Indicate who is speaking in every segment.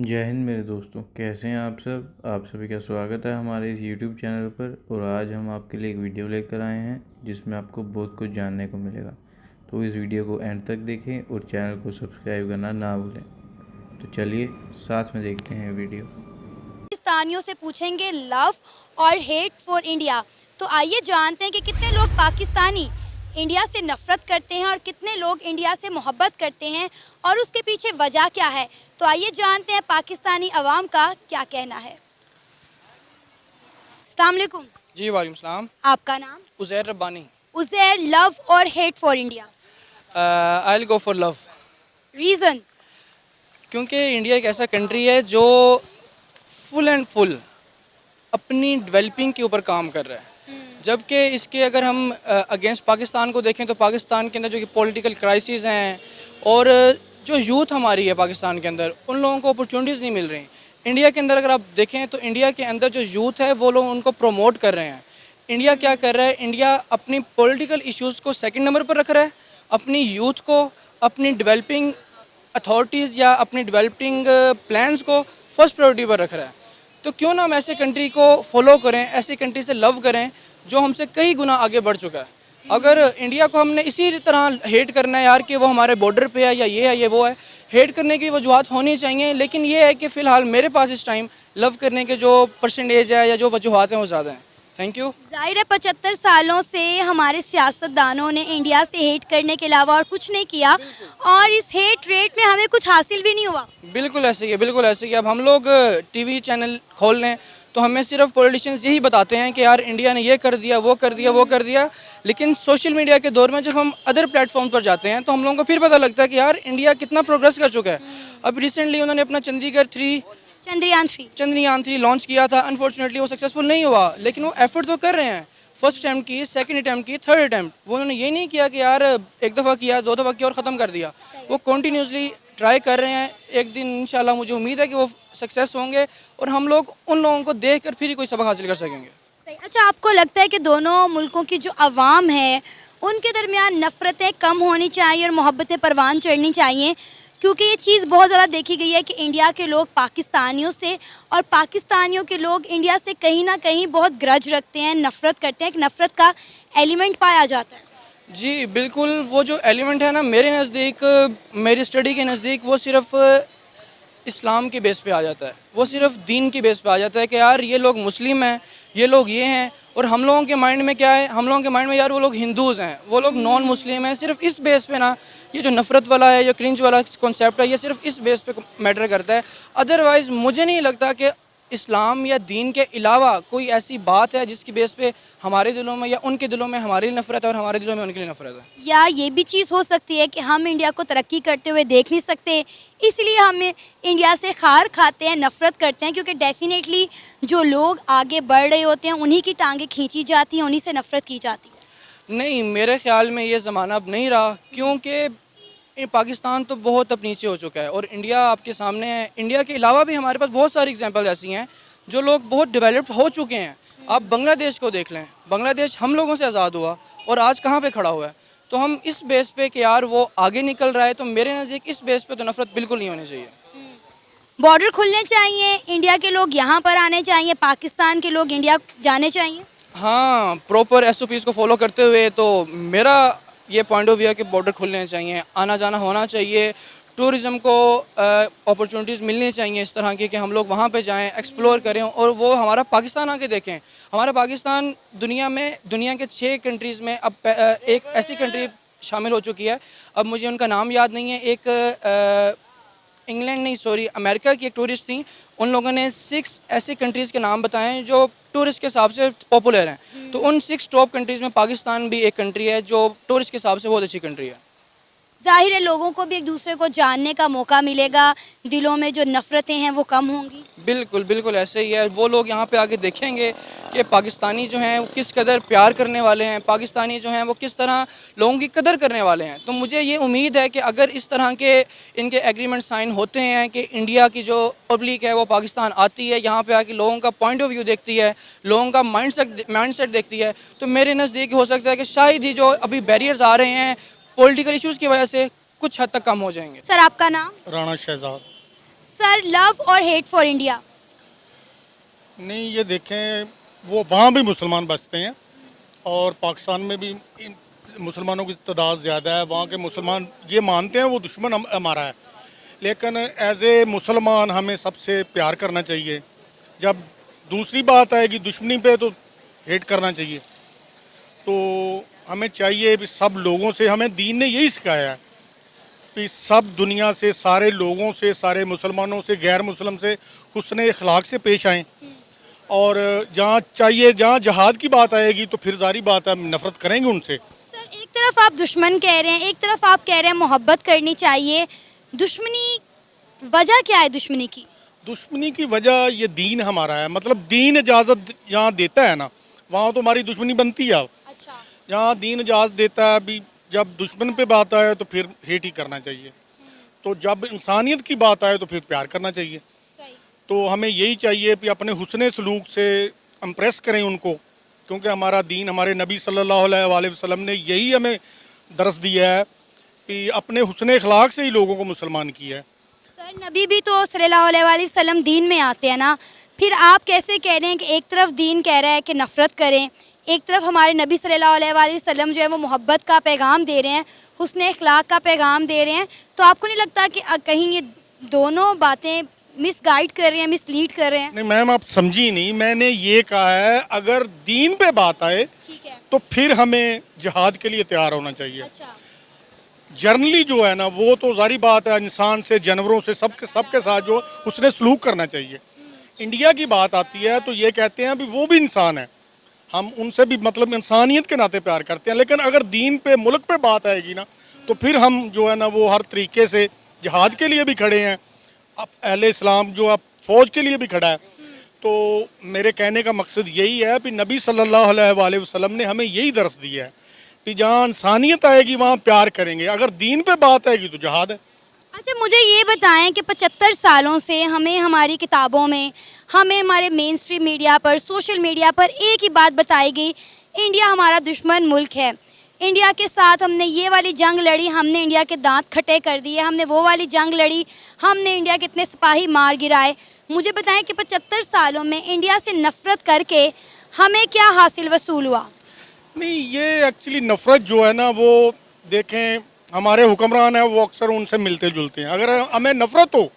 Speaker 1: जय हिंद मेरे दोस्तों, कैसे हैं आप सभी का स्वागत है हमारे इस YouTube चैनल पर। और आज हम आपके लिए एक वीडियो लेकर आए हैं जिसमें आपको बहुत कुछ जानने को मिलेगा। तो इस वीडियो को एंड तक देखें और चैनल को सब्सक्राइब करना ना भूलें। तो चलिए साथ में देखते हैं वीडियो।
Speaker 2: पाकिस्तानियों से पूछेंगे लव और हेट फॉर इंडिया। तो आइए जानते हैं कि कितने लोग पाकिस्तानी इंडिया से नफरत करते हैं और कितने लोग इंडिया से मोहब्बत करते हैं और उसके पीछे वजह क्या है। तो आइए जानते हैं पाकिस्तानी अवाम का क्या कहना है। अस्सलाम वालेकुम।
Speaker 3: जी वालेकुम सलाम।
Speaker 2: आपका नाम?
Speaker 3: उज़ैर रब्बानी।
Speaker 2: उज़ैर, लव और hate for India?
Speaker 3: I will go for love.
Speaker 2: Reason?
Speaker 3: क्योंकि इंडिया एक ऐसा कंट्री है जो फुल एंड फुल अपनी डेवलपिंग के ऊपर काम कर रहा है, जबकि इसके अगर हम अगेंस्ट पाकिस्तान को देखें तो पाकिस्तान के अंदर जो कि पॉलिटिकल क्राइसिस हैं और जो यूथ हमारी है पाकिस्तान के अंदर, उन लोगों को अपॉर्चुनिटीज़ नहीं मिल रही। इंडिया के अंदर अगर आप देखें तो इंडिया के अंदर जो यूथ है वो लोग उनको प्रमोट कर रहे हैं। इंडिया क्या कर रहा है? इंडिया अपनी पॉलिटिकल इश्यूज़ को सेकंड नंबर पर रख रहा है, अपनी यूथ को, अपनी डेवलपिंग अथॉरिटीज़ या अपनी डेवलपिंग प्लान्स को फर्स्ट प्रायोरिटी पर रख रहा है। तो क्यों ना हम ऐसे कंट्री को फॉलो करें, ऐसी कंट्री से लव करें जो हमसे कई गुना आगे बढ़ चुका है। अगर इंडिया को हमने इसी तरह हेट करना है यार कि वो हमारे बॉर्डर पे है या ये है ये वो है, हेट करने की वजूहत होनी चाहिए, लेकिन ये है कि फ़िलहाल मेरे पास इस टाइम लव करने के जो परसेंटेज है या जो वजूहत हैं वो ज़्यादा हैं। Thank you.
Speaker 2: जाहिर है 75 सालों से हमारे सियासतदानों ने इंडिया से हेट करने के अलावा और कुछ नहीं किया और इस हेट रेट में हमें कुछ हासिल भी नहीं हुआ।
Speaker 3: बिल्कुल ऐसे ही है, बिल्कुल ऐसे ही है। अब हम लोग टीवी चैनल खोल लें तो हमें सिर्फ पॉलिटिशियंस यही बताते हैं कि यार इंडिया ने ये कर दिया, वो कर दिया, वो कर दिया, लेकिन सोशल मीडिया के दौर में जब हम अदर प्लेटफॉर्म पर जाते हैं तो हम लोगों को फिर पता लगता है कि यार इंडिया कितना प्रोग्रेस कर चुका है। अब रिसेंटली उन्होंने अपना चंद्रयान 3 लॉन्च किया था। अनफॉर्चुनेटली वो सक्सेसफुल नहीं हुआ, लेकिन वो एफर्ट तो कर रहे हैं। फर्स्ट अटैम्प्ट की, सेकंड अटैम्प्ट की, थर्ड अटैम्प्ट, वो उन्होंने ये नहीं किया कि यार एक दफ़ा किया, दो दफ़ा किया और ख़त्म कर दिया। वो कंटिन्यूसली ट्राई कर रहे हैं। एक दिन इंशाल्लाह मुझे उम्मीद है कि वो सक्सेस होंगे और हम लोग उन लोगों को देख कर फिर ही कोई सबक हासिल कर सकेंगे।
Speaker 2: सही। अच्छा, आपको लगता है कि दोनों मुल्कों की जो अवाम है उनके दरमियान नफ़रतें कम होनी चाहिए और मोहब्बतें परवान चढ़नी चाहिए? क्योंकि ये चीज़ बहुत ज़्यादा देखी गई है कि इंडिया के लोग पाकिस्तानियों से और पाकिस्तानियों के लोग इंडिया से कहीं ना कहीं बहुत ग्रज रखते हैं, नफ़रत करते हैं, एक नफ़रत का एलिमेंट पाया जाता है।
Speaker 3: जी बिल्कुल, वो जो एलिमेंट है ना, मेरे नज़दीक, मेरी स्टडी के नज़दीक वो सिर्फ़ इस्लाम के बेस पे आ जाता है। वो सिर्फ दीन के बेस पे आ जाता है कि यार ये लोग मुस्लिम हैं, ये लोग ये हैं, और हम लोगों के माइंड में क्या है? हम लोगों के माइंड में यार वो लोग हिंदूज़ हैं, वो लोग नॉन मुस्लिम हैं। सिर्फ इस बेस पे ना ये जो नफ़रत वाला है, जो क्रिंज वाला कॉन्सेप्ट है, ये सिर्फ इस बेस पे मैटर करता है। अदरवाइज़ मुझे नहीं लगता कि इस्लाम या दीन के अलावा कोई ऐसी बात है जिसकी बेस पे हमारे दिलों में या उनके दिलों में हमारे लिए नफ़रत है और हमारे दिलों में उनके लिए नफ़रत है।
Speaker 2: या ये भी चीज़ हो सकती है कि हम इंडिया को तरक्की करते हुए देख नहीं सकते, इसलिए हम इंडिया से खार खाते हैं, नफ़रत करते हैं, क्योंकि डेफिनेटली जो लोग आगे बढ़ रहे होते हैं उन्हीं की टांगें खींची जाती हैं, उन्हीं से नफ़रत की जाती है।
Speaker 3: नहीं, मेरे ख़्याल में ये ज़माना अब नहीं रहा, क्योंकि पाकिस्तान तो बहुत अब नीचे हो चुका है और इंडिया आपके सामने है। इंडिया के अलावा भी हमारे पास बहुत सारी एग्जांपल ऐसी हैं जो लोग बहुत डेवलप्ड हो चुके हैं। आप बांग्लादेश को देख लें, बांग्लादेश हम लोगों से आज़ाद हुआ और आज कहाँ पे खड़ा हुआ है। तो हम इस बेस पे कि यार वो आगे निकल रहा है, तो मेरे नज़दीक इस बेस पे तो नफ़रत बिल्कुल नहीं होनी चाहिए।
Speaker 2: बॉर्डर खुलने चाहिए, इंडिया के लोग यहाँ पर आने चाहिए, पाकिस्तान के लोग इंडिया जाने चाहिए।
Speaker 3: हाँ, प्रॉपर SOPs को फॉलो करते हुए तो मेरा ये पॉइंट ऑफ व्यू है कि बॉर्डर खुलने चाहिए, आना जाना होना चाहिए, टूरिज़्म को अपॉर्चुनिटीज़ मिलनी चाहिए इस तरह की कि हम लोग वहाँ पे जाएं, एक्सप्लोर करें और वो हमारा पाकिस्तान आके देखें। हमारा पाकिस्तान दुनिया के 6 कंट्रीज़ में अब एक ऐसी कंट्री शामिल हो चुकी है, अब मुझे उनका नाम याद नहीं है। एक इंग्लैंड नहीं, सॉरी, अमेरिका की एक टूरिस्ट थी, उन लोगों ने 6 ऐसी कंट्रीज़ के नाम बताएं जो टूरिस्ट के हिसाब से पॉपुलर हैं। तो उन 6 टॉप कंट्रीज़ में पाकिस्तान भी एक कंट्री है जो टूरिस्ट के हिसाब से बहुत अच्छी कंट्री है।
Speaker 2: जाहिर है लोगों को भी एक दूसरे को जानने का मौका मिलेगा, दिलों में जो नफ़रतें हैं वो कम होंगी।
Speaker 3: बिल्कुल बिल्कुल ऐसे ही है। वो लोग यहाँ पे आके देखेंगे कि पाकिस्तानी जो हैं वो किस कदर प्यार करने वाले हैं, पाकिस्तानी जो हैं वो किस तरह लोगों की कदर करने वाले हैं। तो मुझे ये उम्मीद है कि अगर इस तरह के इनके एग्रीमेंट साइन होते हैं कि इंडिया की जो पब्लिक है वो पाकिस्तान आती है, यहाँ पे आके लोगों का पॉइंट ऑफ व्यू देखती है, लोगों का माइंड सेट देखती है, तो मेरे नज़दीक हो सकता है कि शायद ही जो अभी बैरियर्स आ रहे हैं पॉलिटिकल इश्यूज़ की वजह से कुछ हद तक कम हो जाएंगे।
Speaker 2: सर, आपका नाम?
Speaker 4: राणा शहजाद।
Speaker 2: सर, लव और हेट फॉर इंडिया?
Speaker 4: नहीं, ये देखें, वो वहाँ भी मुसलमान बसते हैं और पाकिस्तान में भी मुसलमानों की तादाद ज़्यादा है। वहाँ के मुसलमान ये मानते हैं वो दुश्मन हमारा है, लेकिन एज ए मुसलमान हमें सबसे प्यार करना चाहिए। जब दूसरी बात आएगी दुश्मनी पे तो हेट करना चाहिए। तो हमें चाहिए भी सब लोगों से, हमें दीन ने यही सिखाया है कि सब दुनिया से, सारे लोगों से, सारे मुसलमानों से, गैर मुस्लिम से हुस्न अखलाक से पेश आएँ। और जहाँ चाहिए, जहाँ जहाद की बात आएगी तो फिर जारी बात है, नफरत करेंगे उनसे।
Speaker 2: सर, एक तरफ आप दुश्मन कह रहे हैं, एक तरफ आप कह रहे हैं मोहब्बत करनी चाहिए। दुश्मनी, वजह क्या है दुश्मनी की?
Speaker 4: दुश्मनी की वजह ये दीन हमारा है, मतलब दीन इजाज़त जहाँ देता है ना, वहाँ तो हमारी दुश्मनी बनती है।
Speaker 2: अच्छा।
Speaker 4: जहाँ दीन इजाज़त देता है, अभी जब दुश्मन पे बात आए तो फिर हेट ही करना चाहिए। तो जब इंसानियत की बात आए तो फिर प्यार करना चाहिए।
Speaker 2: सही।
Speaker 4: तो हमें यही चाहिए कि अपने हुस्न सलूक से इम्प्रेस करें उनको, क्योंकि हमारा दीन, हमारे नबी सल्लल्लाहु अलैहि वसल्लम ने यही हमें दरस दिया है कि अपने हुस्न अखलाक से ही लोगों को मुसलमान किया है।
Speaker 2: सर, नबी भी तो सल्लल्लाहु अलैहि वसल्लम दीन में आते हैं ना, फिर आप कैसे कह रहे हैं कि एक तरफ दीन कह रहा है कि नफ़रत करें, एक तरफ हमारे नबी सल्लल्लाहु अलैहि वसल्लम जो है वो मोहब्बत का पैगाम दे रहे हैं, हुस्न अखलाक का पैगाम दे रहे हैं। तो आपको नहीं लगता कि कहीं ये दोनों बातें मिसगाइड कर रहे हैं, मिसलीड कर रहे हैं?
Speaker 4: नहीं मैम, आप समझी नहीं, मैंने ये कहा है अगर दीन पे बात आए
Speaker 2: ठीक है।
Speaker 4: तो फिर हमें जिहाद के लिए तैयार होना चाहिए।
Speaker 2: अच्छा।
Speaker 4: जर्नली जो है ना, वो तो जारी बात है, इंसान से, जानवरों से, सबके साथ जो उसने सलूक करना चाहिए। इंडिया की बात आती है तो ये कहते हैं अभी वो भी इंसान है, हम उनसे भी मतलब इंसानियत के नाते प्यार करते हैं। लेकिन अगर दीन पे, मुल्क पे बात आएगी ना, तो फिर हम जो है ना वो हर तरीके से जिहाद के लिए भी खड़े हैं। अब अहले इस्लाम जो अब फ़ौज के लिए भी खड़ा है। तो मेरे कहने का मकसद यही है कि नबी सल्लल्लाहु अलैहि वसल्लम ने हमें यही दर्स दिया है कि जहाँ इंसानियत आएगी वहाँ प्यार करेंगे, अगर दीन पे बात आएगी तो जिहाद है।
Speaker 2: अच्छा, मुझे ये बताएं कि 75 सालों से हमें हमारी किताबों में, हमें हमारे मेन स्ट्रीम मीडिया पर, सोशल मीडिया पर एक ही बात बताई गई, इंडिया हमारा दुश्मन मुल्क है, इंडिया के साथ हमने ये वाली जंग लड़ी, हमने इंडिया के दांत खट्टे कर दिए, हमने वो वाली जंग लड़ी, हमने इंडिया के इतने सिपाही मार गिराए। मुझे बताएं कि 75 सालों में इंडिया से नफ़रत करके हमें क्या हासिल वसूल हुआ?
Speaker 4: नहीं, ये एक्चुअली नफ़रत जो है ना, वो देखें हमारे हुक्मरान हैं वो अक्सर उनसे मिलते जुलते हैं। अगर हमें नफ़रत हो,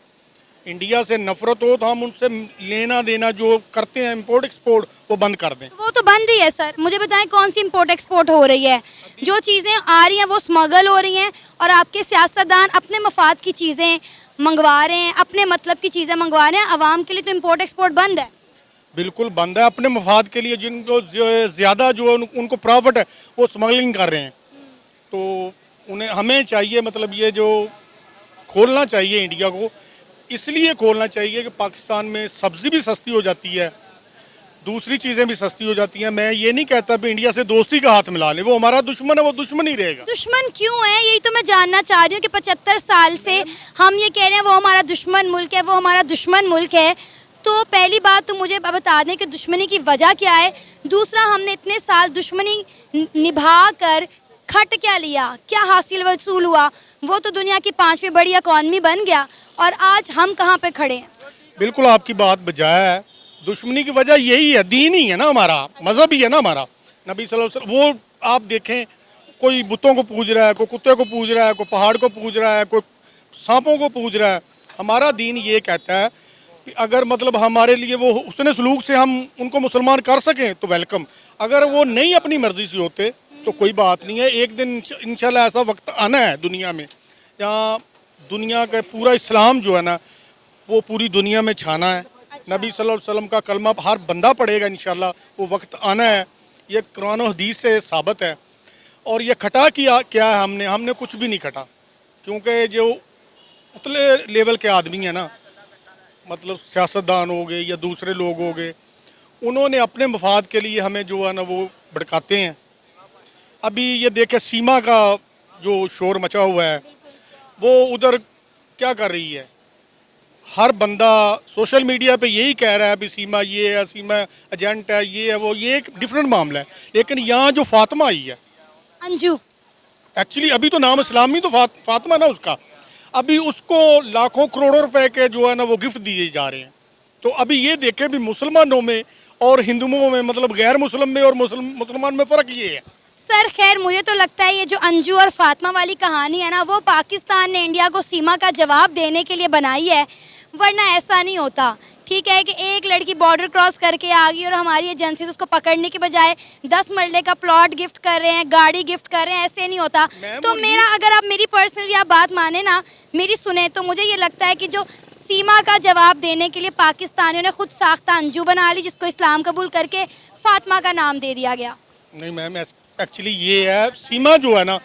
Speaker 4: इंडिया से नफ़रत हो, तो हम उनसे लेना देना जो करते हैं, इंपोर्ट एक्सपोर्ट, वो बंद कर दें।
Speaker 2: वो तो बंद ही है सर। मुझे बताएं कौन सी इंपोर्ट एक्सपोर्ट हो रही है? जो चीज़ें आ रही हैं वो स्मगल हो रही हैं और आपके सियासतदान अपने मफाद की चीज़ें मंगवा रहे हैं, अपने मतलब की चीज़ें मंगवा रहे हैं। आवाम के लिए तो इंपोर्ट एक्सपोर्ट बंद है।
Speaker 4: बिल्कुल बंद है। अपने मफाद के लिए जिनको ज़्यादा जो उनको प्रॉफिट है वो स्मगलिंग कर रहे हैं। तो उन्हें, हमें चाहिए, मतलब ये जो खोलना चाहिए इंडिया को, इसलिए खोलना चाहिए कि पाकिस्तान में सब्ज़ी भी सस्ती हो जाती है, दूसरी चीज़ें भी सस्ती हो जाती हैं। मैं ये नहीं कहता कि इंडिया से दोस्ती का हाथ मिला ले, वो हमारा दुश्मन है, वो दुश्मन ही रहेगा।
Speaker 2: दुश्मन क्यों है, यही तो मैं जानना चाह रही हूँ कि 75 साल से हम ये कह रहे हैं वो हमारा दुश्मन मुल्क है, वो हमारा दुश्मन मुल्क है। तो पहली बात तो मुझे बता दें कि दुश्मनी की वजह क्या है। दूसरा, हमने इतने साल दुश्मनी निभा कर खट क्या लिया, क्या हासिल वसूल हुआ? वो तो दुनिया की 5वीं बड़ी इकॉनमी बन गया और आज हम कहाँ पे खड़े हैं?
Speaker 4: बिल्कुल आपकी बात बजाय है। दुश्मनी की वजह यही है, दीन ही है ना हमारा, मज़हब ही है ना हमारा। नबी सल्लल्लाहु अलैहि वसल्लम, वो आप देखें, कोई बुतों को पूज रहा है, कोई कुत्ते को पूज रहा है, कोई पहाड़ को पूज रहा है, कोई सांपों को पूज रहा है। हमारा दीन ये कहता है कि अगर मतलब हमारे लिए वो उसने सलूक से हम उनको मुसलमान कर सकें तो वेलकम। अगर वो नहीं अपनी मर्ज़ी से होते तो कोई बात नहीं है। एक दिन इंशाल्लाह ऐसा वक्त आना है दुनिया में जहाँ दुनिया का पूरा इस्लाम जो है ना वो पूरी दुनिया में छाना है। नबी सल्लल्लाहु अलैहि वसल्लम का कलमा हर बंदा पढ़ेगा इंशाल्लाह, वो वक्त आना है। ये कुरान और हदीस से साबित है। और ये खटा किया क्या है हमने कुछ भी नहीं खटा, क्योंकि जो उतले लेवल के आदमी हैं ना, मतलब सियासतदान हो गए या दूसरे लोग हो गए, उन्होंने अपने मफाद के लिए हमें जो है ना वो भड़काते हैं। अभी ये देखे सीमा का जो शोर मचा हुआ है, वो उधर क्या कर रही है, हर बंदा सोशल मीडिया पे यही कह रहा है अभी सीमा ये है, सीमा एजेंट है, ये है वो, ये एक डिफरेंट मामला है। लेकिन यहाँ जो फातिमा आई है,
Speaker 2: अंजू,
Speaker 4: एक्चुअली अभी तो नाम इस्लामी तो फातिमा ना उसका, अभी उसको लाखों करोड़ों रुपए के जो है ना वो गिफ्ट दिए जा रहे हैं। तो अभी ये देखें भी मुसलमानों में और हिंदुओं में, मतलब गैर मुस्लिम में और मुसलमान में फ़र्क ये है।
Speaker 2: सर खैर मुझे तो लगता है ये जो अंजू और फातिमा वाली कहानी है ना, वो पाकिस्तान ने इंडिया को सीमा का जवाब देने के लिए बनाई है, वरना ऐसा नहीं होता। ठीक है कि एक लड़की बॉर्डर क्रॉस करके आ गई और हमारी एजेंसीज उसको पकड़ने के बजाय 10 मरले का प्लॉट गिफ्ट कर रहे हैं, गाड़ी गिफ्ट कर रहे हैं, ऐसे नहीं होता। तो मेरा, अगर आप मेरी पर्सनली आप बात माने ना, मेरी सुने, तो मुझे ये लगता है कि जो सीमा का जवाब देने के लिए पाकिस्तानियों ने खुद साख्ता अंजू बना ली, जिसको इस्लाम कबूल करके फातिमा का नाम दे दिया गया।
Speaker 4: नहीं मैम, एक्चुअली ये है, सीमा जो है ना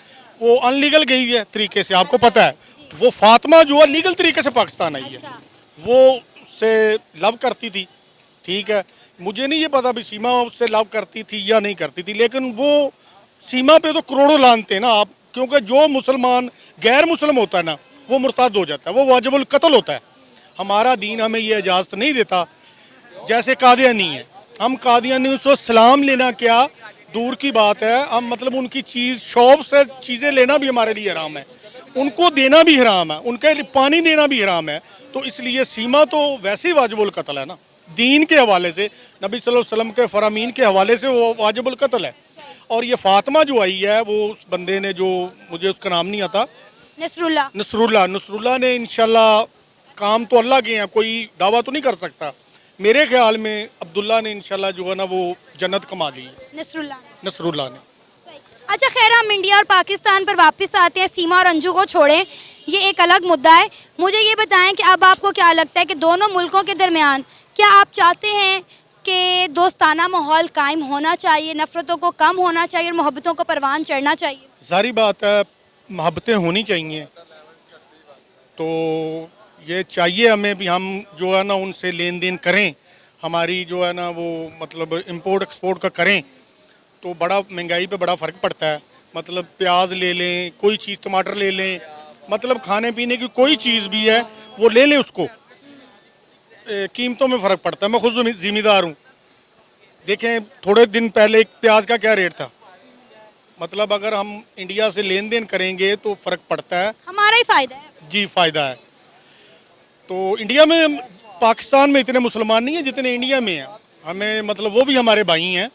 Speaker 4: वो अनलीगल गई है तरीके से, आपको पता है। वो फातिमा जो है लीगल तरीके से पाकिस्तान आई है। वो उससे लव करती थी, ठीक है। मुझे नहीं ये पता भी सीमा उससे लव करती थी या नहीं करती थी, लेकिन वो सीमा पे तो करोड़ों लानते हैं ना आप, क्योंकि जो मुसलमान गैर मुस्लिम होता है ना वो मुर्ताद हो जाता है, वो वाजिबुल कत्ल होता है। हमारा दीन हमें ये इजाज़त नहीं देता। जैसे कादियानी है, हम कादियानी से सलाम लेना क्या दूर की बात है, हम मतलब उनकी चीज़ शॉप से चीज़ें लेना भी हमारे लिए हराम है, उनको देना भी हराम है, उनके लिए पानी देना भी हराम है। तो इसलिए सीमा तो वैसे ही वाजिबुल कत्ल है ना, दीन के हवाले से, नबी सल्लल्लाहु अलैहि वसल्लम के फरामीन के हवाले से वो वाजिबुल कत्ल है। और ये फातिमा जो आई है, वो उस बंदे ने, जो मुझे उसका नाम नहीं आता, नसरुल्लाह ने, इंशाल्लाह काम तो अल्लाह के हैं, कोई दावा तो नहीं कर सकता। मेरे ख्याल में अब्दुल्ला ने इंशाल्लाह जो है ना वो जन्नत कमा ली है, नसरुल्लाह ने।
Speaker 2: अच्छा खैर, हम इंडिया और पाकिस्तान पर वापस आते हैं। सीमा और अंजू को छोड़ें, ये एक अलग मुद्दा है। मुझे ये बताएं कि अब आपको क्या लगता है कि दोनों मुल्कों के दरमियान, क्या आप चाहते हैं कि दोस्ताना माहौल कायम होना चाहिए, नफ़रतों को कम होना चाहिए और मोहब्बतों को परवान चढ़ना चाहिए?
Speaker 4: सारी बात है, मोहब्बतें होनी चाहिए। तो ये चाहिए हमें भी, हम जो है ना उनसे लेन देन करें, हमारी जो है ना वो मतलब इंपोर्ट एक्सपोर्ट का करें, तो बड़ा महंगाई पे बड़ा फ़र्क पड़ता है। मतलब प्याज ले लें, कोई चीज़, टमाटर ले लें, मतलब खाने पीने की कोई चीज़ भी है वो ले लें, उसको कीमतों में फ़र्क पड़ता है। मैं खुद ज़िम्मेदार हूँ। देखें थोड़े दिन पहले प्याज का क्या रेट था, मतलब अगर हम इंडिया से लेन देन करेंगे तो फ़र्क पड़ता है,
Speaker 2: हमारा ही फ़ायदा है
Speaker 4: जी, फ़ायदा है। तो इंडिया में, पाकिस्तान में इतने मुसलमान नहीं हैं जितने इंडिया में हैं। हमें मतलब वो भी हमारे भाई हैं,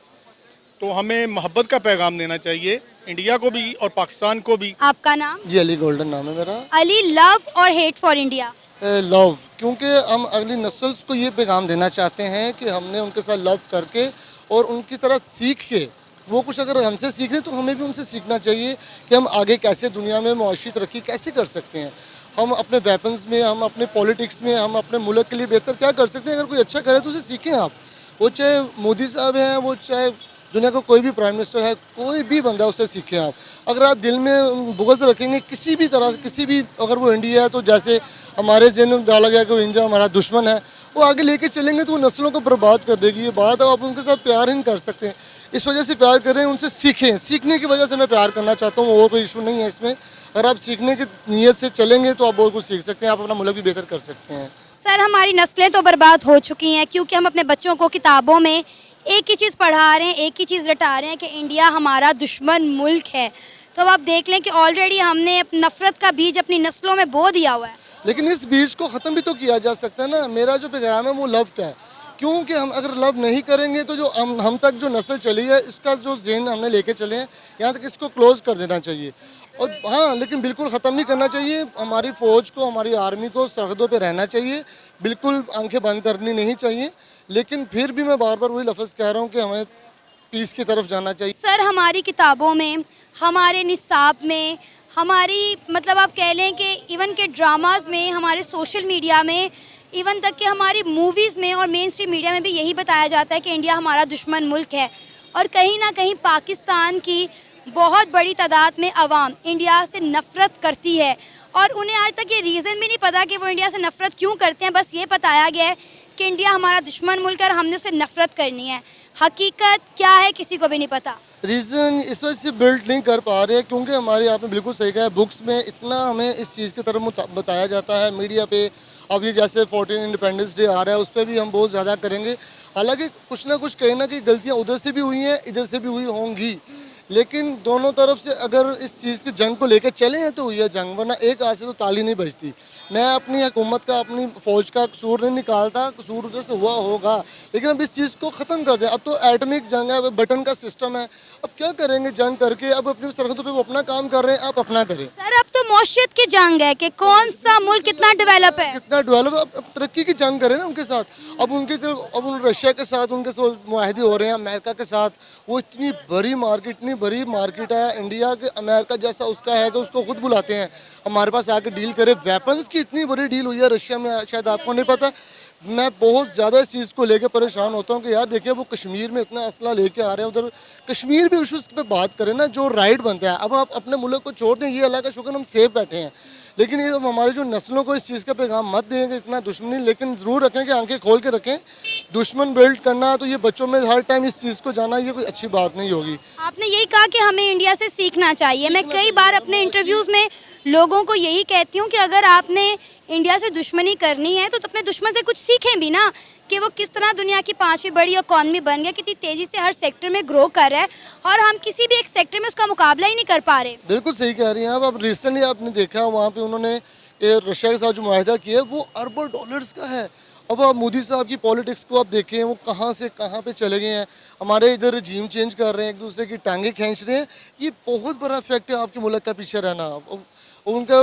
Speaker 4: तो हमें मोहब्बत का पैगाम देना चाहिए इंडिया को भी और पाकिस्तान को भी।
Speaker 2: आपका नाम?
Speaker 5: जी अली गोल्डन नाम है मेरा।
Speaker 2: अली, लव और हेट फॉर इंडिया?
Speaker 5: लव, क्योंकि हम अगली नस्ल्स को ये पैगाम देना चाहते हैं कि हमने उनके साथ लव करके और उनकी तरह सीख के, वो कुछ अगर हमसे सीख रहे तो हमें भी उनसे सीखना चाहिए कि हम आगे कैसे दुनिया में मुआशी तरक्की कैसे कर सकते हैं। हम अपने वेपन्स में, हम अपने पॉलिटिक्स में, हम अपने मुल्क के लिए बेहतर क्या कर सकते हैं। अगर कोई अच्छा करे तो उसे सीखें आप। वो चाहे मोदी साहब हैं, वो चाहे दुनिया का कोई भी प्राइम मिनिस्टर है, कोई भी बंदा, उससे सीखें आप। अगर आप दिल में बुग़्ज़ रखेंगे किसी भी तरह से, किसी भी, अगर वो इंडिया है तो जैसे हमारे ज़हन में डाला गया कि वो इंडिया हमारा दुश्मन है, वो आगे लेके चलेंगे तो वो नस्लों को बर्बाद कर देगी। ये बात है, आप उनके साथ प्यार ही नहीं कर सकते। इस वजह से प्यार करें, उनसे सीखें। सीखने की वजह से मैं प्यार करना चाहता हूँ, और कोई इशू नहीं है इसमें। अगर आप सीखने की नीयत से चलेंगे तो आप बहुत कुछ सीख सकते हैं, आप अपना मुल्क भी बेहतर कर सकते हैं।
Speaker 2: सर हमारी नस्लें तो बर्बाद हो चुकी हैं क्योंकि हम अपने बच्चों को किताबों में एक ही चीज़ पढ़ा रहे हैं, एक ही चीज़ रटा रहे हैं कि इंडिया हमारा दुश्मन मुल्क है। तो अब आप देख लें कि ऑलरेडी हमने नफ़रत का बीज अपनी नस्लों में बो दिया हुआ है।
Speaker 5: लेकिन इस बीज को ख़त्म भी तो किया जा सकता है ना। मेरा जो पैगाम है वो लव का है, क्योंकि हम अगर लव नहीं करेंगे तो जो हम तक जो नस्ल चली है, इसका जो ज़हन हमने लेके चले हैं यहाँ तक, इसको क्लोज़ कर देना चाहिए। और हाँ, लेकिन बिल्कुल ख़त्म नहीं करना चाहिए। हमारी फ़ौज को, हमारी आर्मी को सरहदों पे रहना चाहिए, बिल्कुल आंखें बंद करनी नहीं चाहिए। लेकिन फिर भी मैं बार बार वही लफ्ज़ कह रहा हूँ कि हमें पीस की तरफ जाना चाहिए।
Speaker 2: सर हमारी किताबों में, हमारे निसाब में, हमारी मतलब आप कह लें कि इवन के ड्रामाज में, हमारे सोशल मीडिया में, इवन तक कि हमारी मूवीज़ में और मेन स्ट्रीम मीडिया में भी यही बताया जाता है कि इंडिया हमारा दुश्मन मुल्क है। और कहीं ना कहीं पाकिस्तान की बहुत बड़ी तादाद में अवाम इंडिया से नफ़रत करती है और उन्हें आज तक ये रीज़न भी नहीं पता कि वो इंडिया से नफ़रत क्यों करते हैं। बस ये बताया गया है कि इंडिया हमारा दुश्मन मुल्क है और हमने उससे नफ़रत करनी है। हकीकत क्या है किसी को भी नहीं पता।
Speaker 5: रीज़न इस वजह से बिल्ड नहीं कर पा रहे क्योंकि हमारे, आपने बिल्कुल सही कहा है, बुक्स में इतना हमें इस चीज़ की तरफ बताया जाता है, मीडिया पे। अब ये जैसे 14 इंडिपेंडेंस डे आ रहा है, उस पर भी हम बहुत ज़्यादा करेंगे। हालांकि कुछ ना कुछ, कहीं ना कहीं गलतियाँ उधर से भी हुई हैं, इधर से भी हुई होंगी, लेकिन दोनों तरफ से अगर इस चीज़ की जंग को लेकर चले हैं तो हुई है जंग, वरना एक हाथ से तो ताली नहीं बजती। मैं अपनी हुकूमत का, अपनी फ़ौज का कसूर नहीं निकालता, कसूर उधर से हुआ होगा, लेकिन अब इस चीज़ को ख़त्म कर दें। अब तो एटमिक जंग है, अब बटन का सिस्टम है, अब क्या करेंगे जंग करके? अब अपनी सरहदों पे वो अपना काम कर रहे हैं, आप अपना करें।
Speaker 2: सर अब तो मौशियत की जंग है कि कौन सा मुल्क कितना डेवलप है।
Speaker 5: कितना डेवलप, अब तरक्की की जंग करें ना उनके साथ। अब उनकी तरफ, अब उन रशिया के साथ उनके मुआहदे हो रहे हैं, अमेरिका के साथ। वो इतनी बड़ी मार्केट है, इंडिया के अमेरिका जैसा उसका है कि उसको खुद बुलाते हैं हमारे पास आके डील करे। वेपन्स की इतनी बड़ी डील हुई है रशिया में, शायद आपको नहीं पता। मैं बहुत ज़्यादा इस चीज़ को लेके परेशान होता हूँ कि यार देखिए वो कश्मीर में इतना असला लेके आ रहे हैं, उधर कश्मीर भी इशूज़ पे बात करें ना, जो राइट बनता है। अब आप अपने मुल्क को छोड़ दें, ये अल्लाह का शुक्र हम सेफ बैठे हैं, लेकिन ये हमारे जो नस्लों को इस चीज़ का पैगाम मत देंगे इतना दुश्मनी, लेकिन ज़रूर रखें कि आंखें खोल के रखें। दुश्मन बिल्ड करना तो ये बच्चों में हर टाइम इस चीज़ को जाना, ये कोई अच्छी बात नहीं होगी।
Speaker 2: आपने यही कहा कि हमें इंडिया से सीखना चाहिए। मैं कई बार अपने इंटरव्यूज़ में लोगों को यही कहती हूँ कि अगर आपने इंडिया से दुश्मनी करनी है तो अपने दुश्मन से कुछ सीखें भी ना, कि वो किस तरह दुनिया की 5वीं बड़ी इकॉनमी बन गया, कितनी तेज़ी से हर सेक्टर में ग्रो कर रहा है और हम किसी भी एक सेक्टर में उसका मुकाबला ही नहीं कर पा रहे।
Speaker 5: बिल्कुल सही कह रही हैं आप। अब रिसेंटली आपने देखा वहाँ पे उन्होंने रशिया के साथ जो मुआहदा किया है वो अरबों डॉलर्स का है। अब आप मोदी साहब की पॉलिटिक्स को आप देखें, वो कहाँ से कहाँ पे चले गए हैं। हमारे इधर रजीम चेंज कर रहे हैं, एक दूसरे की टांगे खींच रहे हैं। ये बहुत बड़ा फैक्ट है आपके मुल्क का पीछे रहना। उनका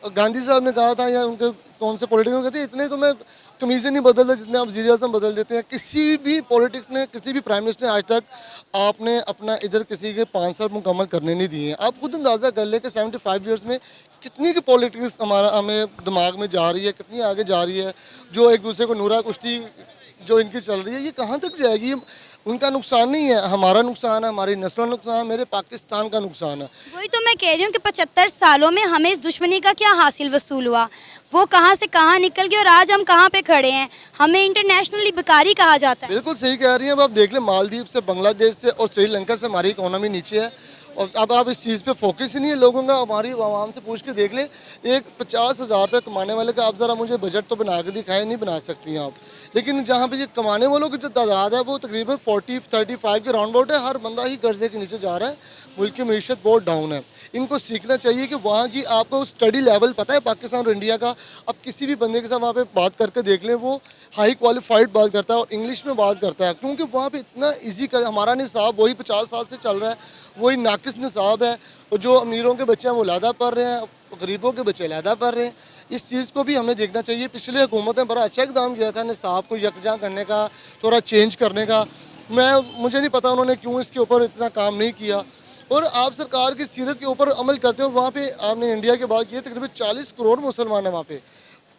Speaker 5: गांधी साहब ने कहा था, या उनके कौन से पॉलिटिक्स में कहते हैं, इतने तो मैं कमीज़ें नहीं बदलता जितने आप वज़ीर आज़म बदल देते हैं। किसी भी पॉलिटिक्स ने, किसी भी प्राइम मिनिस्टर ने आज तक आपने अपना इधर किसी के 5 साल मुकम्मल करने नहीं दिए हैं। आप खुद अंदाज़ा कर लें कि 75 ईयर्स में कितनी की पॉलिटिक्स हमें दिमाग में जा रही है, कितनी आगे जा रही है। जो एक दूसरे को नूरा कुश्ती जो इनकी चल रही है, ये कहाँ तक जाएगी? उनका नुकसान नहीं है, हमारा नुकसान है, हमारी नस्लों का नुकसान है, मेरे पाकिस्तान का नुकसान है।
Speaker 2: वही तो मैं कह रही हूँ कि 75 सालों में हमें इस दुश्मनी का क्या हासिल वसूल हुआ, वो कहाँ से कहाँ निकल गई और आज हम कहाँ पे खड़े हैं। हमें इंटरनेशनली भिखारी कहा जाता है।
Speaker 5: बिल्कुल सही कह रही हैं। अब आप देख लें, मालदीव से, बांग्लादेश से और श्रीलंका से हमारी इकोनॉमी नीचे है, और अब आप इस चीज़ पे फोकस ही नहीं है लोगों का। हमारी आवाम से पूछ के देख लें, एक 50,000 रुपये कमाने वाले का आप ज़रा मुझे बजट तो बना के दिखाएं, नहीं बना सकती हैं आप। लेकिन जहाँ पे ये कमाने वालों की जो तादाद है वो तकरीबन 40-35 के राउंड अबाउट है। हर बंदा ही कर्जे के नीचे जा रहा है, मुल्क की मीशत बहुत डाउन है। इनको सीखना चाहिए कि वहाँ की आपको स्टडी लेवल पता है पाकिस्तान और इंडिया का। अब किसी भी बंदे के साथ वहाँ पे बात करके देख लें, वो हाई क्वालिफाइड बात करता है और इंग्लिश में बात करता है, क्योंकि वहाँ पे इतना ईजी कर, हमारा निसाब वही 50 साल से चल रहा है, वही नाकिस निसाब है। और जो अमीरों के बच्चे हैं वो लहदा पढ़ रहे हैं, गरीबों के बच्चे लहदा पढ़ रहे हैं। इस चीज़ को भी हमें देखना चाहिए। पिछले हुकूमत ने बड़ा अच्छा इकदाम किया था निसाब को यकजा करने का, थोड़ा चेंज करने का। मुझे नहीं पता उन्होंने क्यों इसके ऊपर इतना काम नहीं किया। और आप सरकार की सीरत के ऊपर अमल करते हो। वहाँ पे आपने इंडिया की बात की है, तकरीबन 40 करोड़ मुसलमान हैं वहाँ पे,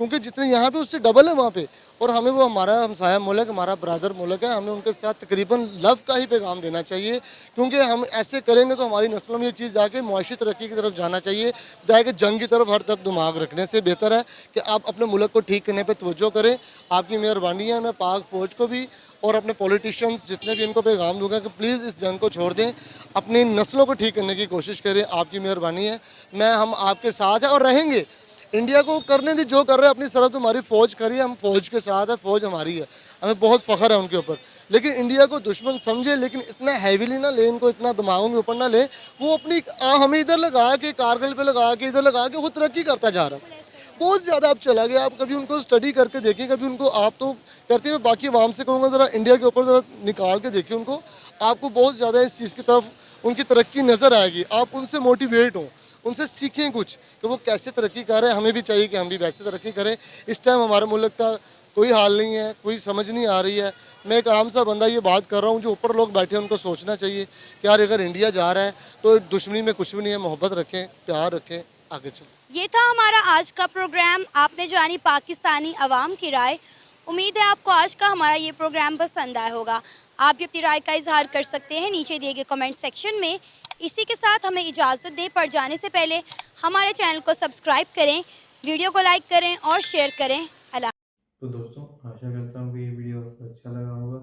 Speaker 5: क्योंकि जितने यहाँ पे उससे डबल है वहाँ पे। और हमें वो हमारा हमसाया मुल्क, हमारा ब्रदर मुल्क है, हमें उनके साथ तकरीबन लव का ही पैगाम देना चाहिए, क्योंकि हम ऐसे करेंगे तो हमारी नस्लों में ये चीज़ आके मुआशी तरक्की की तरफ जाना चाहिए, बजाय कि जंग की तरफ हर तरफ दिमाग रखने से बेहतर है कि आप अपने मुल्क को ठीक करने पर तवज्जो करें। आपकी मेहरबानी है। मैं पाक फ़ौज को भी और अपने पॉलिटिशियंस जितने भी, इनको पैगाम दूंगा कि प्लीज़ इस जंग को छोड़ दें, अपनी नस्लों को ठीक करने की कोशिश करें। आपकी मेहरबानी है। हम आपके साथ हैं और रहेंगे। इंडिया को करने दी जो कर रहे हैं, अपनी सरहद तो हमारी फ़ौज करी है, हम फ़ौज के साथ है, फ़ौज हमारी है, हमें बहुत फ़ख्र है उनके ऊपर। लेकिन इंडिया को दुश्मन समझे, लेकिन इतना हैवीली ना ले, इनको इतना दिमागों के ऊपर ना ले। वो अपनी हमें इधर लगा के, कारगिल पे लगा के, इधर लगा के, वो तरक्की करता जा रहा है। बहुत ज़्यादा आप चला गया। आप कभी उनको स्टडी करके देखें, कभी उनको, आप तो करते हैं, मैं बाकी आवाम से कहूँगा ज़रा इंडिया के ऊपर ज़रा निकाल के देखें उनको, आपको बहुत ज़्यादा इस चीज़ की तरफ उनकी तरक्की नज़र आएगी। आप उनसे मोटिवेट हों, उनसे सीखें कुछ कि वो कैसे तरक्की कर रहे हैं। हमें भी चाहिए कि हम भी वैसे तरक्की करें। इस टाइम हमारे मुल्क का कोई हाल नहीं है, कोई समझ नहीं आ रही है। मैं एक आम सा बंदा ये बात कर रहा हूँ, जो ऊपर लोग बैठे हैं उनको सोचना चाहिए कि यार अगर इंडिया जा रहा है तो दुश्मनी में कुछ भी नहीं है। मोहब्बत रखें, प्यार रखें, आगे चलो।
Speaker 2: ये था हमारा आज का प्रोग्राम। आपने जानी पाकिस्तानी अवाम की राय। उम्मीद है आपको आज का हमारा ये प्रोग्राम पसंद आया होगा। आप भी अपनी राय का इजहार कर सकते हैं नीचे दिए गए कमेंट सेक्शन में। इसी के साथ हमें इजाज़त दें, पर जाने से पहले हमारे चैनल को सब्सक्राइब करें, वीडियो को लाइक करें और शेयर करें। अल्लाह।
Speaker 1: तो दोस्तों, आशा करता हूँ कि ये वीडियो आपको अच्छा लगा होगा।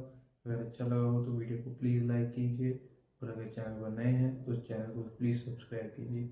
Speaker 1: अगर अच्छा लगा हो तो वीडियो को प्लीज़ लाइक कीजिए, और अगर चैनल पर नए हैं तो चैनल को प्लीज़ सब्सक्राइब कीजिए।